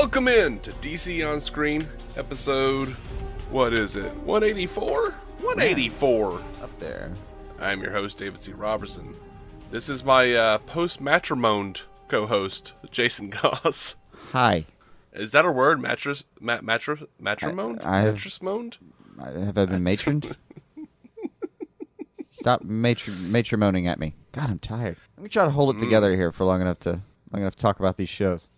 Welcome in to DC On Screen, episode, what is it, 184? 184. Up there. I'm your host, David C. Robertson. This is my post-matrimoned co-host, Jason Goss. Hi. Is that a word? Matrimoned? Matrimoned? Have I been matroned? Stop matrimoning at me. God, I'm tired. Let me try to hold it together here for long enough to talk about these shows.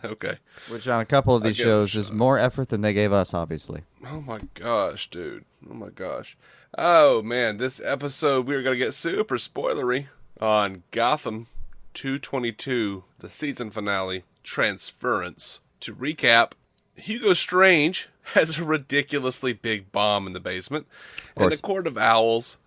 Okay. Which on a couple of these shows is more effort than they gave us, obviously. Oh my gosh, dude. Oh my gosh. Oh man, this episode we are going to get super spoilery on Gotham 2x22, the season finale, Transference. To recap, Hugo Strange has a ridiculously big bomb in the basement, and the Court of Owls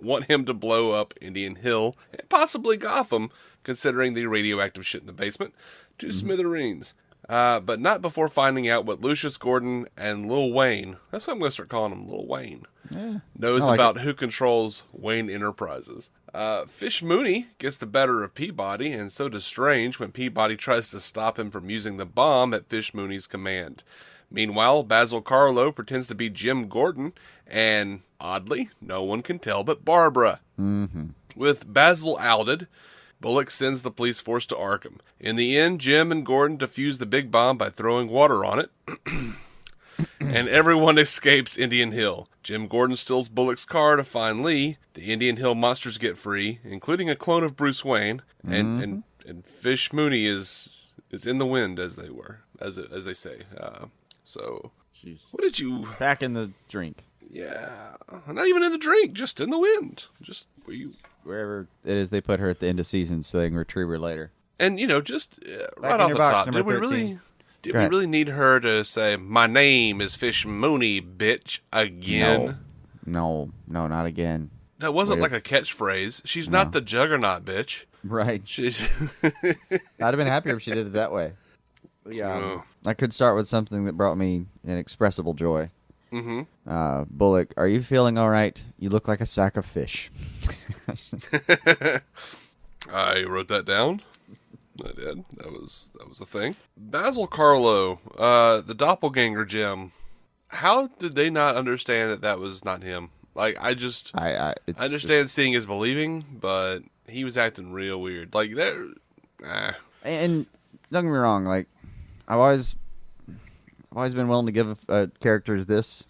want him to blow up Indian Hill, and possibly Gotham, considering the radioactive shit in the basement, to smithereens. But not before finding out what Lucius, Gordon, and Lil Wayne, that's what I'm going to start calling him, Lil Wayne, knows about who controls Wayne Enterprises. Fish Mooney gets the better of Peabody, and so does Strange when Peabody tries to stop him from using the bomb at Fish Mooney's command. Meanwhile, Basil Karlo pretends to be Jim Gordon, and oddly, no one can tell but Barbara. With Basil outed, Bullock sends the police force to Arkham. In the end, Jim and Gordon defuse the big bomb by throwing water on it, and everyone escapes Indian Hill. Jim Gordon steals Bullock's car to find Lee. The Indian Hill monsters get free, including a clone of Bruce Wayne, and Fish Mooney is in the wind, as they say. So, what did you... Back in the drink. Yeah, not even in the drink, just in the wind. Just where you... Wherever it is they put her at the end of season so they can retrieve her later. And, just right off the top, did we really need her to say, "My name is Fish Mooney, bitch," again? No, not again. That wasn't like a catchphrase. She's not the Juggernaut, bitch. Right. I'd have been happier if she did it that way. Yeah. I could start with something that brought me inexpressible joy. Bullock, are you feeling all right? You look like a sack of fish. I wrote that down. I did. That was a thing. Basil Karlo, the doppelganger gem. How did they not understand that was not him? Like, I understand seeing is believing, but he was acting real weird. Like, And don't get me wrong, like, I've always been willing to give characters this,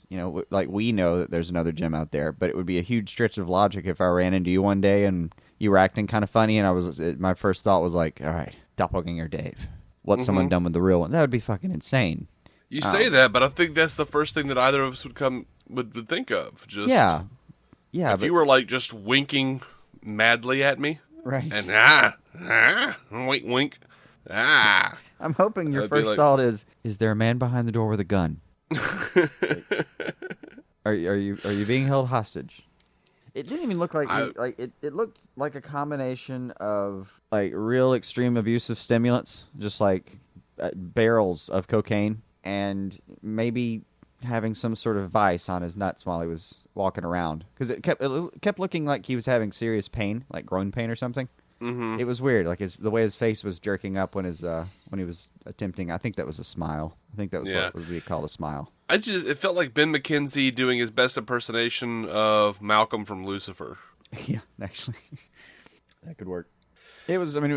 like we know that there's another gem out there, but it would be a huge stretch of logic if I ran into you one day and you were acting kind of funny, and my first thought was like, all right, doppelganger Dave, what's someone done with the real one? That would be fucking insane. You say that, but I think that's the first thing that either of us would think of. Just yeah. If you were like just winking madly at me, right? And wink, wink, I'm hoping your first thought is there a man behind the door with a gun? Are you being held hostage? It didn't even look like it looked like a combination of like real extreme abusive stimulants, just like barrels of cocaine, and maybe having some sort of vice on his nuts while he was walking around, because it kept looking like he was having serious pain, like groin pain or something. It was weird, like the way his face was jerking up when he was attempting. I think that was a smile. I think that was what would be called a smile. It felt like Ben McKenzie doing his best impersonation of Malcolm from Lucifer. Yeah, actually, that could work. It was weird.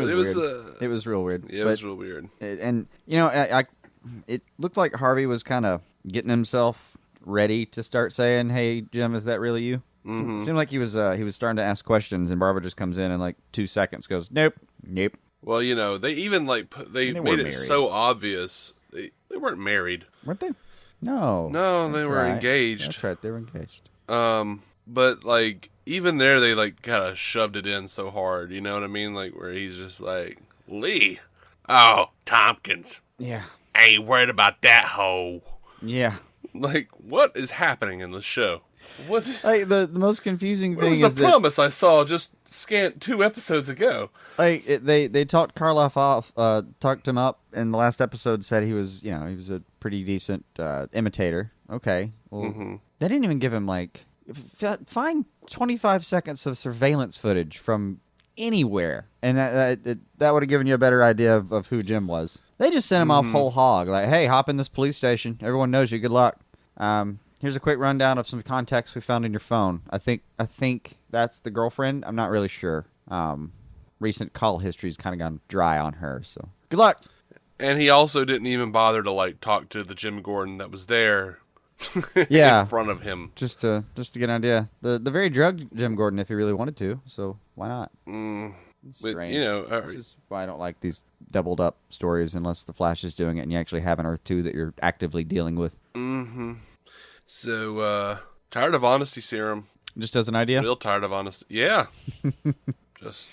It was real weird. Yeah, it was real weird. It looked like Harvey was kind of getting himself ready to start saying, "Hey, Jim, is that really you?" It seemed like he was starting to ask questions, and Barbara just comes in and like 2 seconds goes, "Nope." Well, they even made it so obvious. They weren't married, weren't they? No, they were engaged. That's right, they were engaged. But like even there, they like kind of shoved it in so hard. You know what I mean? Like where he's just like, "Lee, oh Tompkins, yeah, I ain't worried about that hoe." Yeah, like what is happening in the show? What? Like the most confusing thing is the promise I saw just scant 2 episodes ago. Like they talked Karloff off, talked him up in the last episode. Said he was a pretty decent imitator. Okay, well they didn't even give him like find 25 seconds of surveillance footage from anywhere, and that would have given you a better idea of who Jim was. They just sent him off whole hog, like, hey, hop in this police station. Everyone knows you. Good luck. Here's a quick rundown of some context we found in your phone. I think that's the girlfriend. I'm not really sure. Recent call history's kind of gone dry on her, so good luck. And he also didn't even bother to like talk to the Jim Gordon that was there. In front of him, just to get an idea. The very drugged Jim Gordon, if he really wanted to. So why not? But, this is why I don't like these doubled up stories unless the Flash is doing it and you actually have an Earth 2 that you're actively dealing with. So tired of honesty serum. Just as an idea. Real tired of honesty. Yeah. just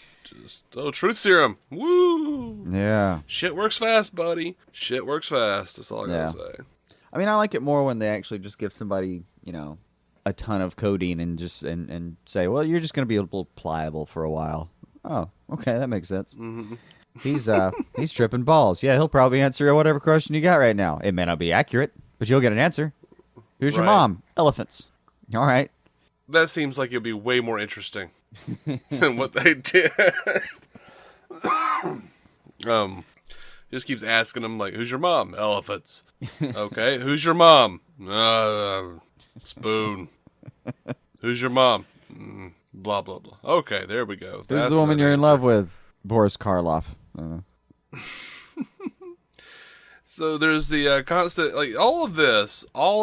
truth serum. Woo. Yeah. Shit works fast, buddy. Shit works fast. That's all I gotta say. I mean, I like it more when they actually just give somebody, a ton of codeine and just and say, well, you're just going to be a little pliable for a while. Oh, okay, that makes sense. He's tripping balls. Yeah, he'll probably answer whatever question you got right now. It may not be accurate, but you'll get an answer. Who's your mom? Elephants. All right. That seems like it'd be way more interesting than what they did. Just keeps asking him, like, who's your mom? Elephants. Okay, who's your mom? Spoon. Who's your mom? Blah, blah, blah. Okay, there we go. Who's the woman you're in love with? Boris Karloff. So there's the constant, like, all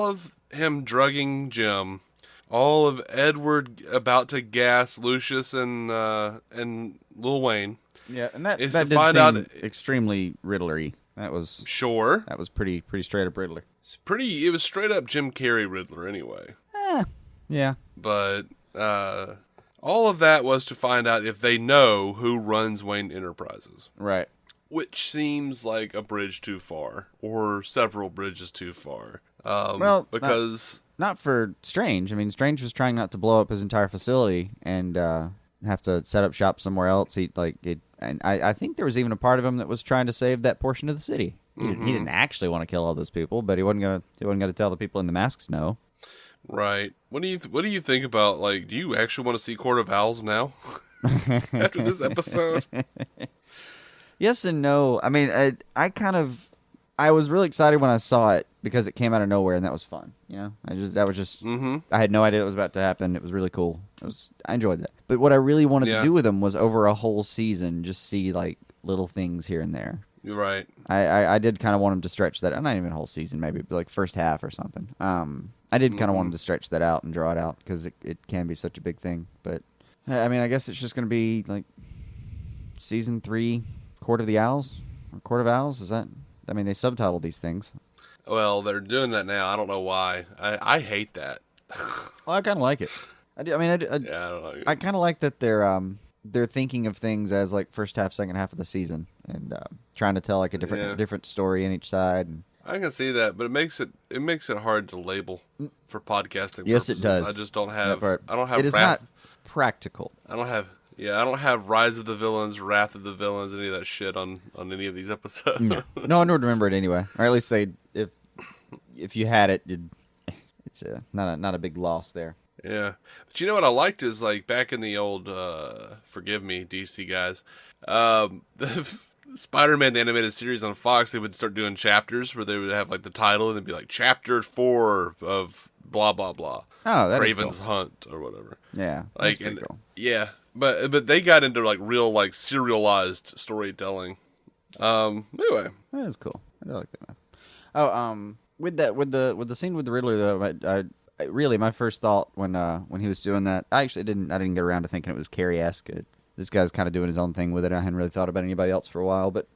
of him drugging Jim, all of Edward about to gas Lucius and Lil Wayne. Yeah, and that did seem extremely Riddlery. That was That was pretty straight up Riddler. It was straight up Jim Carrey Riddler anyway. Yeah. But all of that was to find out if they know who runs Wayne Enterprises. Right. Which seems like a bridge too far, or several bridges too far. Because not for Strange. I mean, Strange was trying not to blow up his entire facility and have to set up shop somewhere else. And I think there was even a part of him that was trying to save that portion of the city. He didn't actually want to kill all those people, but he wasn't gonna tell the people in the masks no. Right. What do you think about, like, do you actually want to see Court of Owls now? After this episode? Yes and no. I mean, I was really excited when I saw it because it came out of nowhere and that was fun. I had no idea it was about to happen. It was really cool. I enjoyed that. But what I really wanted to do with them was over a whole season, just see like little things here and there. You're right. I did kind of want them to stretch that. Not even a whole season, maybe like first half or something. I did kind of want them to stretch that out and draw it out because it can be such a big thing. But I mean, I guess it's just going to be like season 3, Court of the Owls or Court of Owls. Is that? I mean, they subtitled these things. Well, they're doing that now. I don't know why. I hate that. Well, I kind of like it. I don't know. I kind of like that they're thinking of things as like first half, second half of the season, and trying to tell like a different story in each side. And I can see that, but it makes it hard to label for podcasting. Yes, purposes. It does. I just don't have. I don't have. It is not practical. I don't have. Yeah, I don't have Rise of the Villains, Wrath of the Villains, any of that shit on any of these episodes. No one would remember it anyway, or at least if you had it, it's not a big loss there. Yeah, but you know what I liked is like back in the old, forgive me, DC guys, the Spider-Man the animated series on Fox, they would start doing chapters where they would have like the title and it'd be like Chapter 4 of blah blah blah. Oh, that's Raven's cool. Hunt or whatever. Yeah, like cool. Yeah. But they got into like real like serialized storytelling. Anyway, that is cool. I like that. Oh, with the scene with the Riddler though, I really my first thought when he was doing that, I didn't get around to thinking it was Carrey-esque. This guy's kind of doing his own thing with it. I hadn't really thought about anybody else for a while, but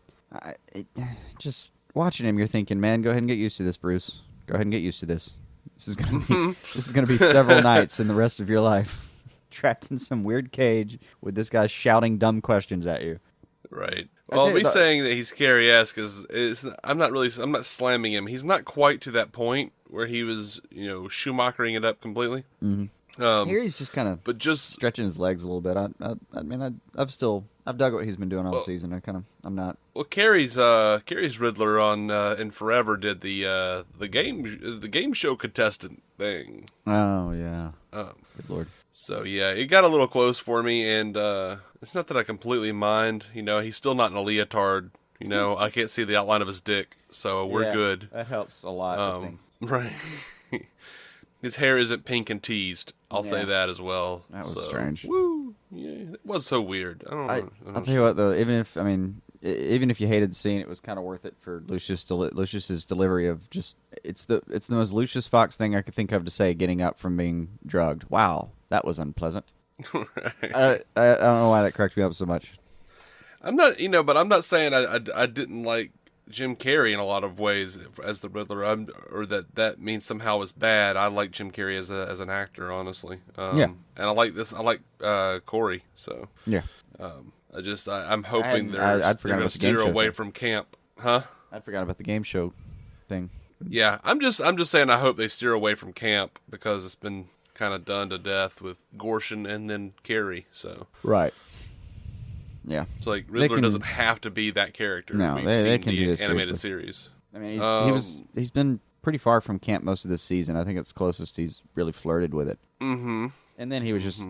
just watching him, you're thinking, man, go ahead and get used to this, Bruce. Go ahead and get used to this. This is gonna be several nights in the rest of your life. Trapped in some weird cage with this guy shouting dumb questions at you. Right. Well, me saying that he's Carrey-esque is I'm not slamming him. He's not quite to that point where he was, Schumachering it up completely. Mm-hmm. Here he's just kind of stretching his legs a little bit. I've dug what he's been doing all season. I'm not. Well, Carrey's Riddler on in Forever did the game show contestant thing. Oh yeah. Good lord. So yeah, it got a little close for me, and it's not that I completely mind. He's still not in a leotard. I can't see the outline of his dick, so we're good. That helps a lot of things. Right. His hair isn't pink and teased. I'll say that as well. That was strange. Woo! Yeah, it was so weird. I'll tell you what, though. Even if you hated the scene, it was kind of worth it for Lucius's delivery of just it's the most Lucius Fox thing I could think of to say. Getting up from being drugged. Wow, that was unpleasant. Right. I don't know why that cracked me up so much. I'm not, but I'm not saying I didn't like Jim Carrey in a lot of ways as the Riddler, or that means somehow is bad. I like Jim Carrey as an actor, honestly. And I like this. I like Corey. So yeah. I'm hoping they're going to steer away from camp, huh? I'd forgot about the game show thing. Yeah, I'm just saying I hope they steer away from camp because it's been kind of done to death with Gorshin and then Carey. So right. Yeah. It's like Riddler doesn't have to be that character. No, they can do this animated series. I mean, he's been pretty far from camp most of this season. I think it's closest he's really flirted with it. Mm-hmm. And then he was just,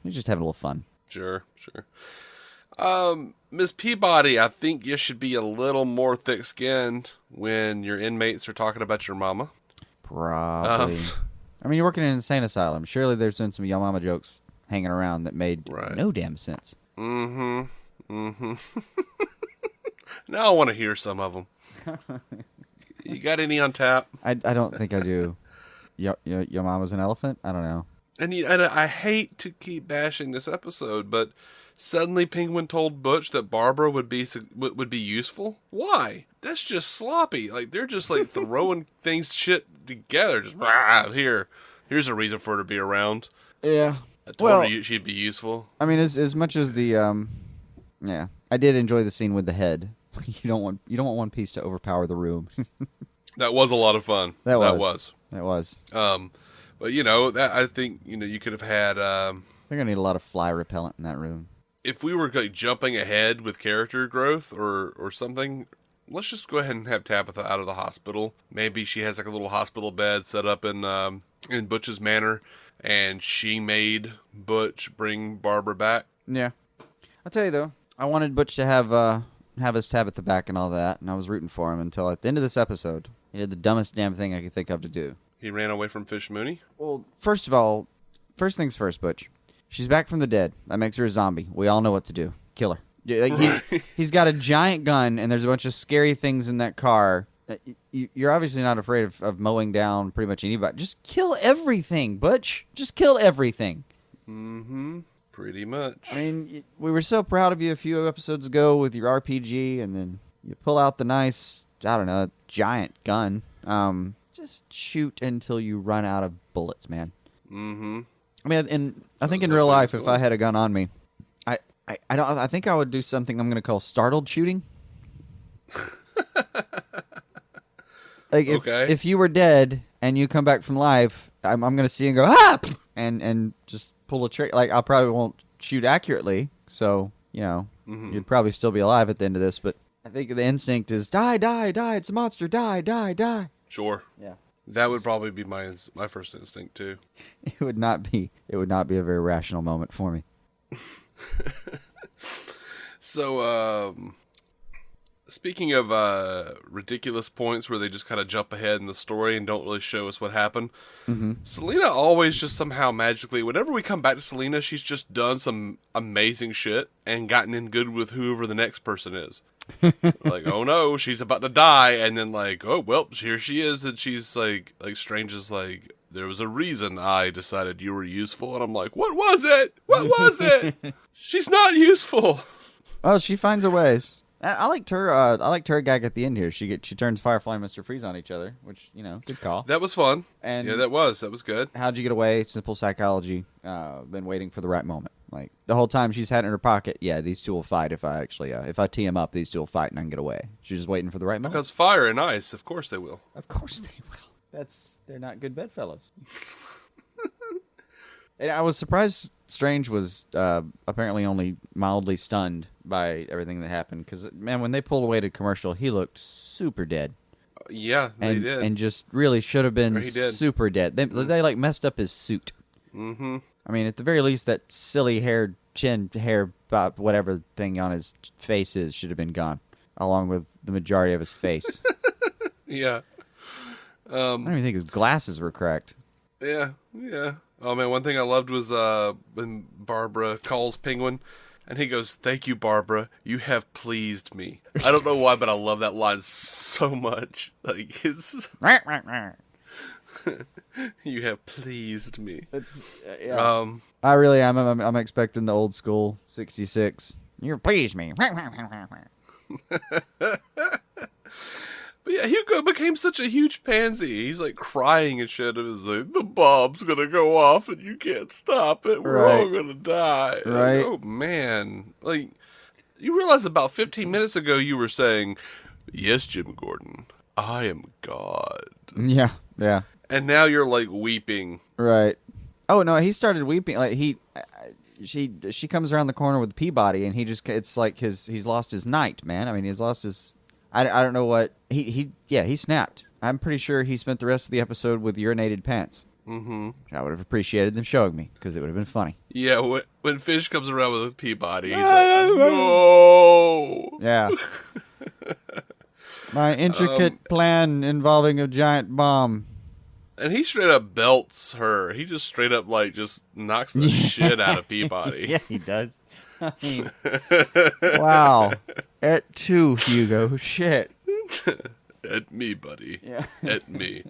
he's just having a little fun. Sure. Miss Peabody, I think you should be a little more thick-skinned when your inmates are talking about your mama. Probably. I mean, you're working in an insane asylum. Surely there's been some Yo Mama jokes hanging around that made no damn sense. Mm-hmm. Now I want to hear some of them. You got any on tap? I don't think I do. Your mama's an elephant? I don't know. And I hate to keep bashing this episode, but suddenly Penguin told Butch that Barbara would be useful? Why? That's just sloppy. Like, they're just like throwing shit together. Just, here's a reason for her to be around. Yeah. I told her she'd be useful. I mean, as much as the, I did enjoy the scene with the head. You don't want One Piece to overpower the room. That was a lot of fun. That was. But that I think you could have had. They're gonna need a lot of fly repellent in that room. If we were like jumping ahead with character growth or something, let's just go ahead and have Tabitha out of the hospital. Maybe she has like a little hospital bed set up in Butch's manor. And she made Butch bring Barbara back. Yeah. I'll tell you, though, I wanted Butch to have his Tabitha back and all that, and I was rooting for him until at the end of this episode, he did the dumbest damn thing I could think of to do. He ran away from Fish Mooney? Well, first of all, first things first, Butch. She's back from the dead. That makes her a zombie. We all know what to do. Kill her. He's got a giant gun, and there's a bunch of scary things in that car. You're obviously not afraid of mowing down pretty much anybody. Just kill everything, Butch. Just kill everything. Mm-hmm. Pretty much. I mean, we were so proud of you a few episodes ago with your RPG, and then you pull out the nice, giant gun. Just shoot until you run out of bullets, man. Mm-hmm. I mean, and I think in real life, if I had a gun on me, I think I would do something I'm going to call startled shooting. Like if you were dead and you come back from life, I'm going to see you and go and just pull a trigger. Like I probably won't shoot accurately, so you'd probably still be alive at the end of this. But I think the instinct is die. It's a monster. Die. Sure. Yeah. That would probably be my first instinct too. It would not be a very rational moment for me. So, speaking of ridiculous points where they just kind of jump ahead in the story and don't really show us what happened, Selena always just somehow magically, whenever we come back to Selena, she's just done some amazing shit and gotten in good with whoever the next person is. Like, oh no, she's about to die, and then like, oh well, here she is, and she's like Strange is like, there was a reason I decided you were useful, and I'm like, what was it? She's not useful. Oh, she finds her ways. I liked her gag at the end here. She turns Firefly and Mr. Freeze on each other, which good call. That was fun. And yeah, that was good. How'd you get away? Simple psychology. Been waiting for the right moment. Like the whole time she's had it in her pocket. Yeah, these two will fight if I tee them up. These two will fight and I can get away. She's just waiting for the right moment. Because fire and ice, of course they will. Of course they will. They're not good bedfellows. And I was surprised Strange was apparently only mildly stunned by everything that happened. Because, man, when they pulled away to commercial, he looked super dead. Yeah, they did. And just really should have been super dead. They like, messed up his suit. Mm-hmm. I mean, at the very least, that silly chin hair, whatever thing on his face should have been gone, along with the majority of his face. Yeah. I don't even think his glasses were cracked. Yeah. Oh, man, one thing I loved was when Barbara calls Penguin, and he goes, "Thank you, Barbara. You have pleased me." I don't know why, but I love that line so much. Like, it's... You have pleased me. Yeah. I really am. I'm expecting the old school 66. You pleased me. But yeah, Hugo became such a huge pansy. He's like crying and shit. It was like, the bomb's gonna go off and you can't stop it. We're all gonna die. Right. Like, oh man. Like, you realize about 15 minutes ago you were saying, "Yes, Jim Gordon, I am God." Yeah. And now you're like weeping. Right. Oh no, he started weeping. Like she comes around the corner with Peabody, and it's like he's lost his night, man. I mean, he's lost his. I don't know what he snapped. I'm pretty sure he spent the rest of the episode with urinated pants. Mm-hmm. I would have appreciated them showing me because it would have been funny. Yeah, when Fish comes around with a Peabody, he's like, "No." Yeah. My intricate plan involving a giant bomb. And he straight up belts her. He just straight up, like, just knocks the shit out of Peabody. Yeah, he does. I mean, wow. At 2, Hugo. Shit. At me, buddy. Yeah. At me.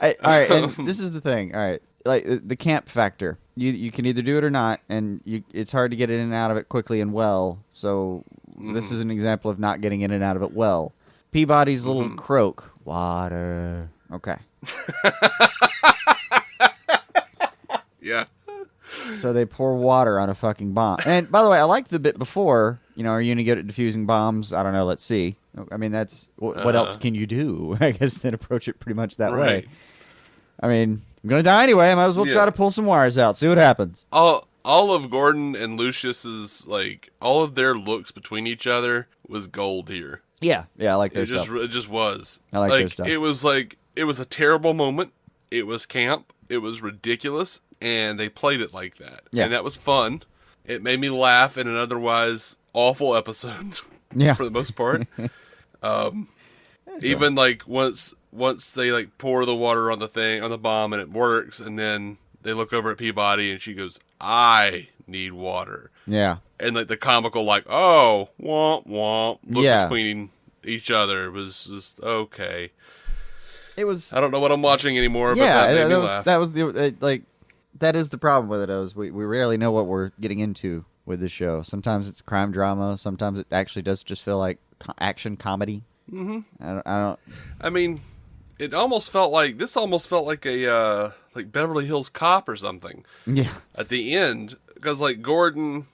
All right, and this is the thing. All right, like the camp factor. You can either do it or not, and it's hard to get in and out of it quickly and well. So this is an example of not getting in and out of it well. Peabody's little croak. Water. Okay. Yeah. So they pour water on a fucking bomb. And by the way, I liked the bit before. Are you gonna get at diffusing bombs? I don't know. Let's see. I mean, that's what else can you do? I guess then approach it pretty much that way. I mean, I'm gonna die anyway. I might as well try to pull some wires out. See what happens. All of Gordon and Lucius's, like, all of their looks between each other was gold here. Yeah, I like their stuff. It just was. I like their stuff. It was a terrible moment. It was camp. It was ridiculous, and they played it like that. Yeah. And that was fun. It made me laugh in an otherwise awful episode. Yeah. For the most part. Even like once they like pour the water on the bomb and it works, and then they look over at Peabody and she goes, "I need water." Yeah. And like the comical, like, "Oh, womp womp," look between each other was just okay. It was. I don't know what I'm watching anymore, but that made me laugh. That was that is the problem with it. We rarely know what we're getting into with the show. Sometimes it's crime drama. Sometimes it actually does just feel like action comedy. Mm-hmm. I don't. I mean, this almost felt like a like Beverly Hills Cop or something. Yeah. At the end, because like Gordon.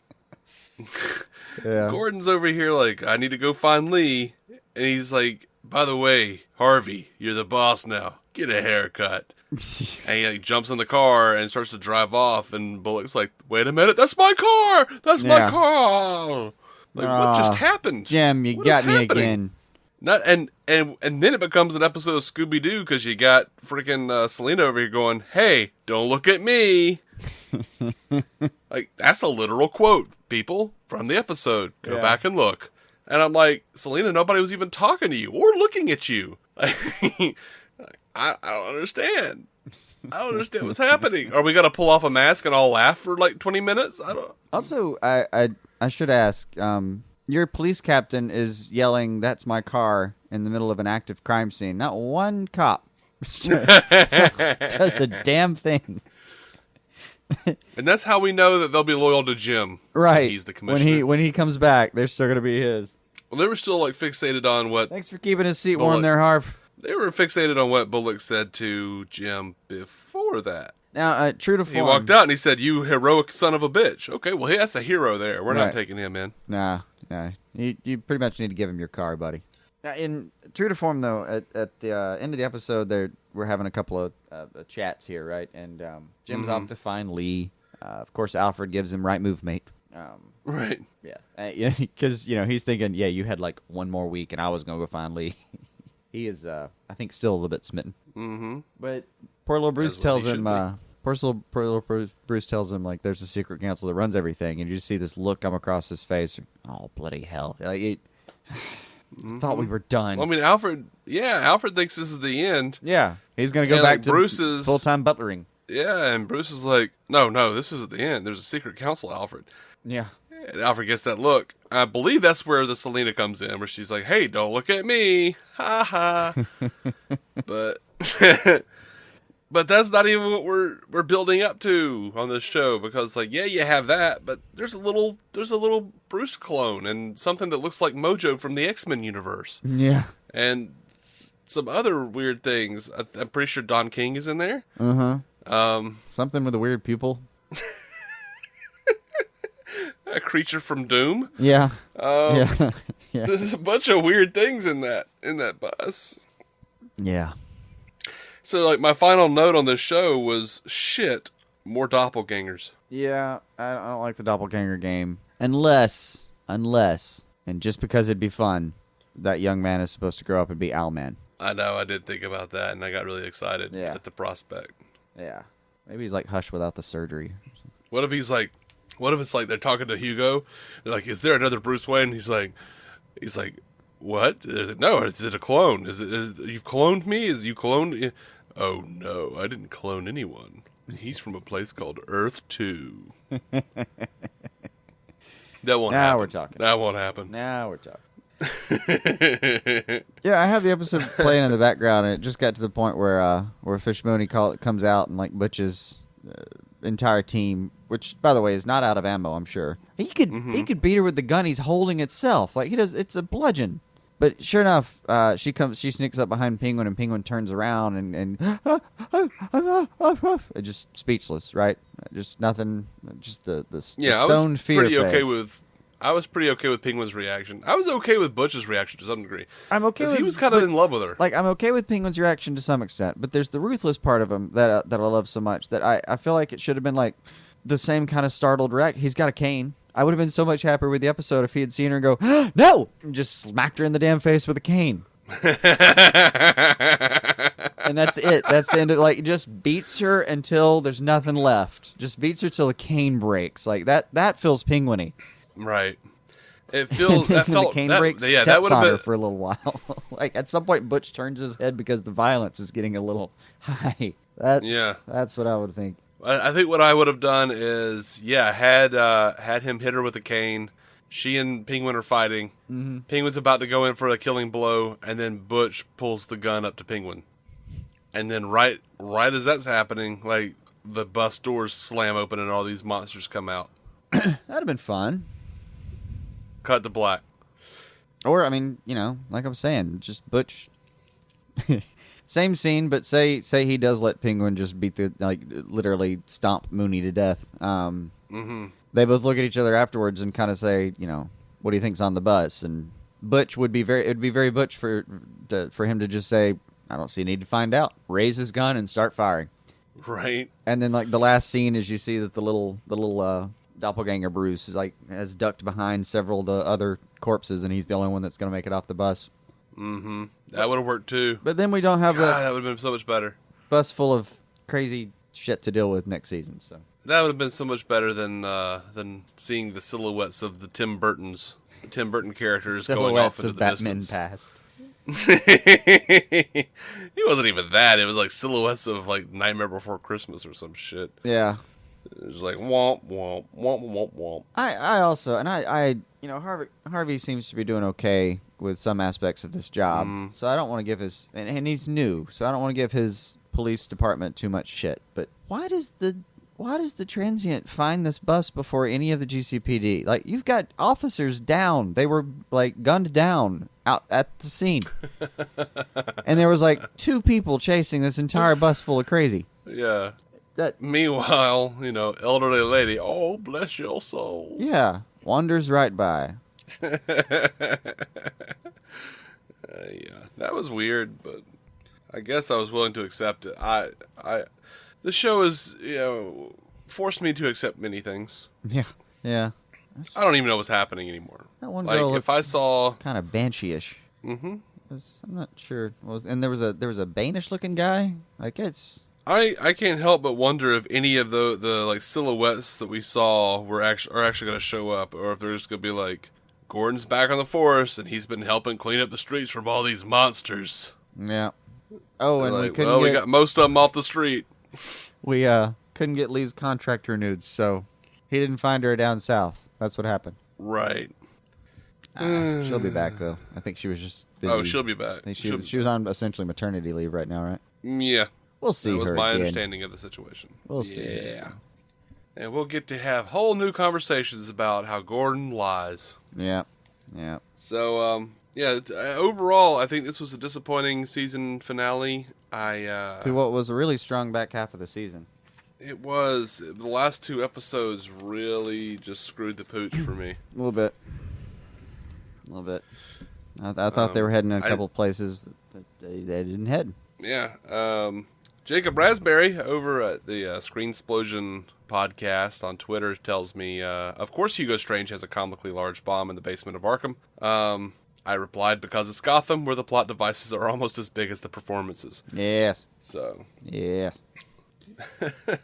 Yeah. Gordon's over here like, "I need to go find Lee," and he's like, "By the way, Harvey, you're the boss now. Get a haircut." And he like jumps in the car and starts to drive off, and Bullock's like, "Wait a minute, that's my car! That's my car!" Like, what just happened? Jim, you got me again. Not and then it becomes an episode of Scooby Doo because you got freaking Selena over here going, "Hey, don't look at me." Like, that's a literal quote, people, from the episode. Go back and look. And I'm like, Selena, nobody was even talking to you or looking at you. I don't understand. I don't understand what's happening. Are we going to pull off a mask and all laugh for like 20 minutes? I don't. Also, I should ask, your police captain is yelling, "That's my car," in the middle of an active crime scene. Not one cop does a damn thing. And that's how we know that they'll be loyal to Jim. Right. He's the commissioner. When he comes back, they're still going to be his. Well, they were still like fixated on what... Thanks for keeping his seat warm there, Harv. They were fixated on what Bullock said to Jim before that. Now, true to form... He walked out and he said, "You heroic son of a bitch." Okay, well, that's a hero there. We're not taking him in. Nah. You pretty much need to give him your car, buddy. Now, in true to form, though, at the end of the episode, we're having a couple of chats here, right? And Jim's off to find Lee. Of course, Alfred gives him right move, mate. Right. Yeah. Because, he's thinking, you had like one more week and I was going to go find Lee. He is, I think, still a little bit smitten. Mm-hmm. But poor little Bruce tells him, poor little Bruce tells him, like, there's a secret council that runs everything, and you just see this look come across his face. Oh, bloody hell. Like, thought we were done. Well, I mean, Alfred thinks this is the end. Yeah, he's going to go back to Bruce's full-time butlering. Yeah, and Bruce is like, no, this isn't the end. There's a secret council, Alfred. Yeah. And Alfred gets that look. I believe that's where the Selena comes in, where she's like, hey, don't look at me. Ha ha. But but that's not even what we're building up to on this show, because, like, yeah, you have that, but there's a little Bruce clone and something that looks like Mojo from the X-Men universe. Yeah. And some other weird things. I'm pretty sure Don King is in there. Something with a weird pupil. A creature from Doom. Yeah. Yeah. Yeah. There's a bunch of weird things in that bus. Yeah. So, like, my final note on this show was, shit, more doppelgangers. Yeah, I don't like the doppelganger game. Unless, and just because it'd be fun, that young man is supposed to grow up and be Owlman. I know, I did think about that, and I got really excited at the prospect. Yeah. Maybe he's like Hush without the surgery. What if it's like they're talking to Hugo? They're like, is there another Bruce Wayne? He's like, what? No, is it a clone? You've cloned me? You cloned? Oh, no, I didn't clone anyone. He's from a place called Earth 2. That won't happen. Now we're talking. That won't happen. Now we're talking. Yeah, I have the episode playing in the background, and it just got to the point where Fish Mooney comes out and, like, Butch's entire team, which, by the way, is not out of ammo, I'm sure. He could beat her with the gun he's holding itself. Like, he does. It's a bludgeon. But sure enough, she sneaks up behind Penguin, and Penguin turns around and just speechless, right? Just nothing. Just the stoned fear face. I was pretty okay with Penguin's reaction. I was okay with Butch's reaction to some degree. I'm okay with, he was kind of in love with her. Like, I'm okay with Penguin's reaction to some extent, but there's the ruthless part of him that I love so much that I feel like it should have been like the same kind of startled reaction. He's got a cane. I would have been so much happier with the episode if he had seen her and go, no! And just smacked her in the damn face with a cane. And that's it. That's the end of, like, just beats her until there's nothing left. Just beats her till the cane breaks. Like, that feels Penguin-y. Right. It feels that felt the cane breaks. Yeah, Steps that would have on been her for a little while. Like, at some point, Butch turns his head because the violence is getting a little high. That's what I would think. I think what I would have done is, had him hit her with a cane. She and Penguin are fighting. Mm-hmm. Penguin's about to go in for a killing blow, and then Butch pulls the gun up to Penguin. And then right as that's happening, like, the bus doors slam open and all these monsters come out. That'd have been fun. Cut to black. Or, I mean, like I'm saying, just Butch. Same scene, but say he does let Penguin just beat literally stomp Mooney to death. They both look at each other afterwards and kind of say, what do you think's on the bus? And Butch it'd be very Butch for him to just say, I don't see a need to find out. Raise his gun and start firing. Right. And then, like, the last scene is you see that the little doppelganger Bruce has ducked behind several of the other corpses, and he's the only one that's going to make it off the bus. Mm-hmm. That would have worked too. But then we don't have that would have been so much better. Bus full of crazy shit to deal with next season. So that would have been so much better than seeing the silhouettes of the Tim Burton characters going off into the Batman distance. Past. It wasn't even that. It was like silhouettes of, like, Nightmare Before Christmas or some shit. Yeah. It was like womp womp womp womp womp. I also Harvey seems to be doing okay with some aspects of this job. So I don't want to give his and he's new, so I don't want to give his police department too much shit. But why does the transient find this bus before any of the GCPD? Like, you've got officers down. They were, like, gunned down out at the scene. And there was, like, 2 people chasing this entire bus full of crazy. Yeah. Meanwhile, elderly lady, oh, bless your soul. Yeah, wanders right by. Yeah, that was weird, but I guess I was willing to accept it. The show has, forced me to accept many things. Yeah. I don't even know what's happening anymore. That one girl, if I saw kind of banshee-ish. Mm-hmm. I'm not sure. And there was a Banish-looking guy. Like, it's. I can't help but wonder if any of the like silhouettes that we saw are actually going to show up, or if they're just going to be like, Gordon's back on the force and he's been helping clean up the streets from all these monsters. Yeah. Oh, and like, we got most of them off the street. We couldn't get Lee's contract renewed, so he didn't find her down south. That's what happened. Right. She'll be back though. I think she was just busy. Oh, she'll be back. I think she was on essentially maternity leave right now, right? Yeah. We'll see. That was her my again. understanding of the situation. We'll see. Yeah. And we'll get to have whole new conversations about how Gordon lies. Yeah. Yeah. So, overall, I think this was a disappointing season finale. To what was a really strong back half of the season. It was. The last 2 episodes really just screwed the pooch for me. A little bit. I thought they were heading in a couple places that they didn't head. Yeah. Jacob Raspberry over at the Screensplosion podcast on Twitter tells me, of course Hugo Strange has a comically large bomb in the basement of Arkham. I replied, because it's Gotham, where the plot devices are almost as big as the performances. Yes. So. Yes.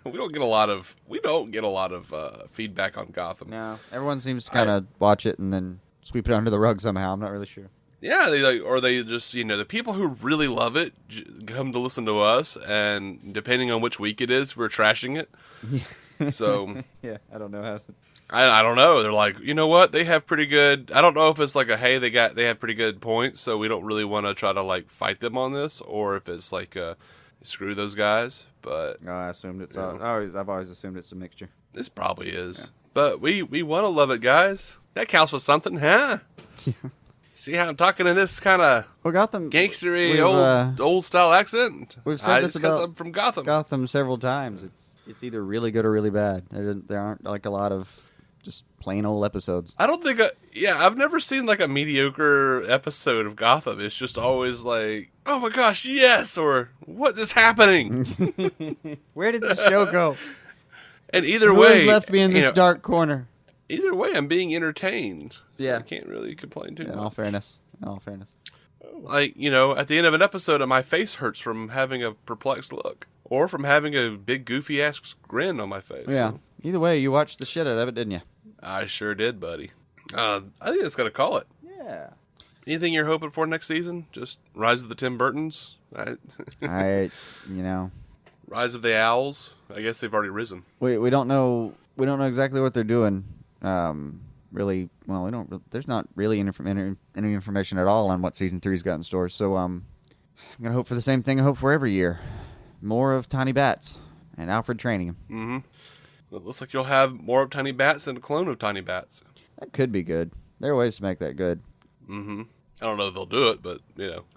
we don't get a lot of feedback on Gotham. No, everyone seems to kind of watch it and then sweep it under the rug somehow. I'm not really sure. Yeah, they just the people who really love it come to listen to us, and depending on which week it is, we're trashing it. So yeah, I don't know how. I don't know. They're like, you know what? They have pretty good. I don't know if it's like a hey, they have pretty good points, so we don't really want to try to like fight them on this, or if it's like screw those guys. But I assumed it's. I've always assumed it's a mixture. This probably is, yeah. But we want to love it, guys. That counts for something, huh? See how I'm talking in this kind of Gotham gangstery old style accent? We've said this about I'm from Gotham. Gotham several times. It's either really good or really bad. There aren't like a lot of just plain old episodes. I don't think. I've never seen like a mediocre episode of Gotham. It's just always like, oh my gosh, yes, or what is happening? Where did the show go? And either Who way, has left me in this dark corner. Either way, I'm being entertained. So yeah, I can't really complain too much. In all fairness. Like, at the end of an episode, my face hurts from having a perplexed look, or from having a big goofy ass grin on my face. Yeah. So. Either way, you watched the shit out of it, didn't you? I sure did, buddy. I think that's gonna call it. Yeah. Anything you're hoping for next season? Just Rise of the Tim Burtons? Rise of the Owls? I guess they've already risen. We don't know exactly what they're doing. Really, well, we don't. There's not really any information at all on what season 3's got in store. So I'm gonna hope for the same thing I hope for every year: more of Tiny Bats and Alfred training him. Mm-hmm. Well, it looks like you'll have more of Tiny Bats than a clone of Tiny Bats. That could be good. There are ways to make that good. Mm-hmm. I don't know if they'll do it, but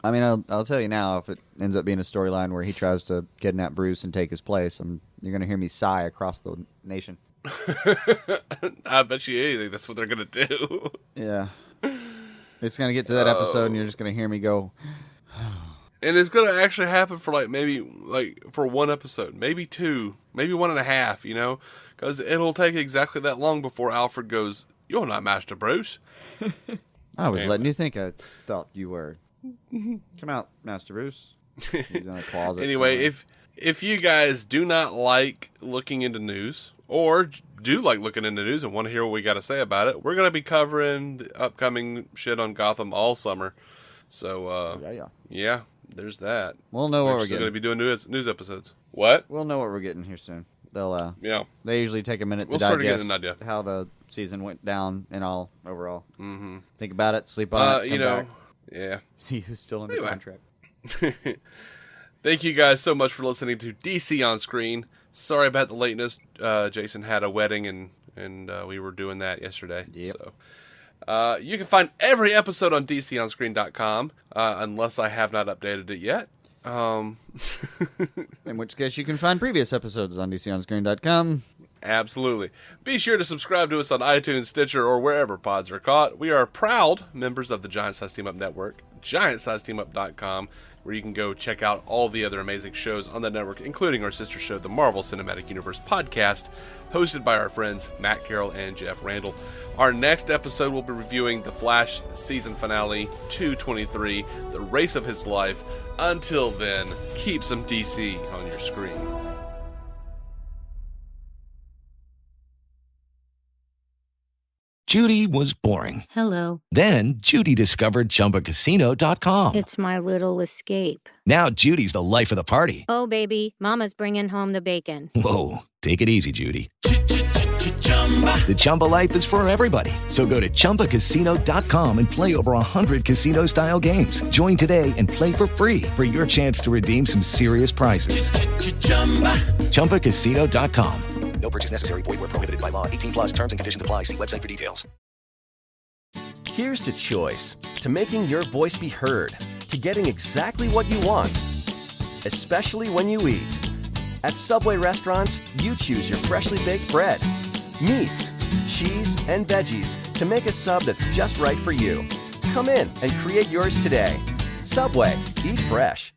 I mean, I'll tell you now. If it ends up being a storyline where he tries to kidnap Bruce and take his place, you're gonna hear me sigh across the nation. I bet you anything that's what they're gonna do. Yeah, it's gonna get to that episode, and you're just gonna hear me go. And it's gonna actually happen for maybe for one episode, maybe 2, maybe 1.5. Because it'll take exactly that long before Alfred goes, "You're not Master Bruce." I was letting you think I thought you were. Come out, Master Bruce. He's in a closet. Anyway, somewhere. if you guys do not like looking into news, or do like looking into news and want to hear what we got to say about it, we're going to be covering the upcoming shit on Gotham all summer. So, yeah, there's that. We'll know what we're getting. We're going to be doing news episodes. What? We'll know what we're getting here soon. They'll, yeah. They usually take a minute to digest how the season went down and all overall. Mm-hmm. Think about it, sleep on it, back. Yeah. See who's still under contract. Thank you guys so much for listening to DC On Screen. Sorry about the lateness. Jason had a wedding and we were doing that yesterday. Yep. So you can find every episode on DCOnScreen.com unless I have not updated it yet. In which case you can find previous episodes on DCOnScreen.com. Absolutely. Be sure to subscribe to us on iTunes, Stitcher, or wherever pods are caught. We are proud members of the Giant Size Team Up Network, GiantSizeTeamUp.com, where you can go check out all the other amazing shows on the network, including our sister show, the Marvel Cinematic Universe Podcast, hosted by our friends Matt Carroll and Jeff Randall. Our next episode will be reviewing the Flash season finale, 2/23, The Race of His Life. Until then, keep some DC on your screen. Judy was boring. Hello. Then Judy discovered ChumbaCasino.com. It's my little escape. Now Judy's the life of the party. Oh, baby, mama's bringing home the bacon. Whoa, take it easy, Judy. The Chumba life is for everybody. So go to ChumbaCasino.com and play over 100 casino-style games. Join today and play for free for your chance to redeem some serious prizes. ChumbaCasino.com. No purchase necessary. Void where prohibited by law. 18 plus terms and conditions apply. See website for details. Here's to choice, to making your voice be heard, to getting exactly what you want, especially when you eat. At Subway restaurants, you choose your freshly baked bread, meats, cheese, and veggies to make a sub that's just right for you. Come in and create yours today. Subway, eat fresh.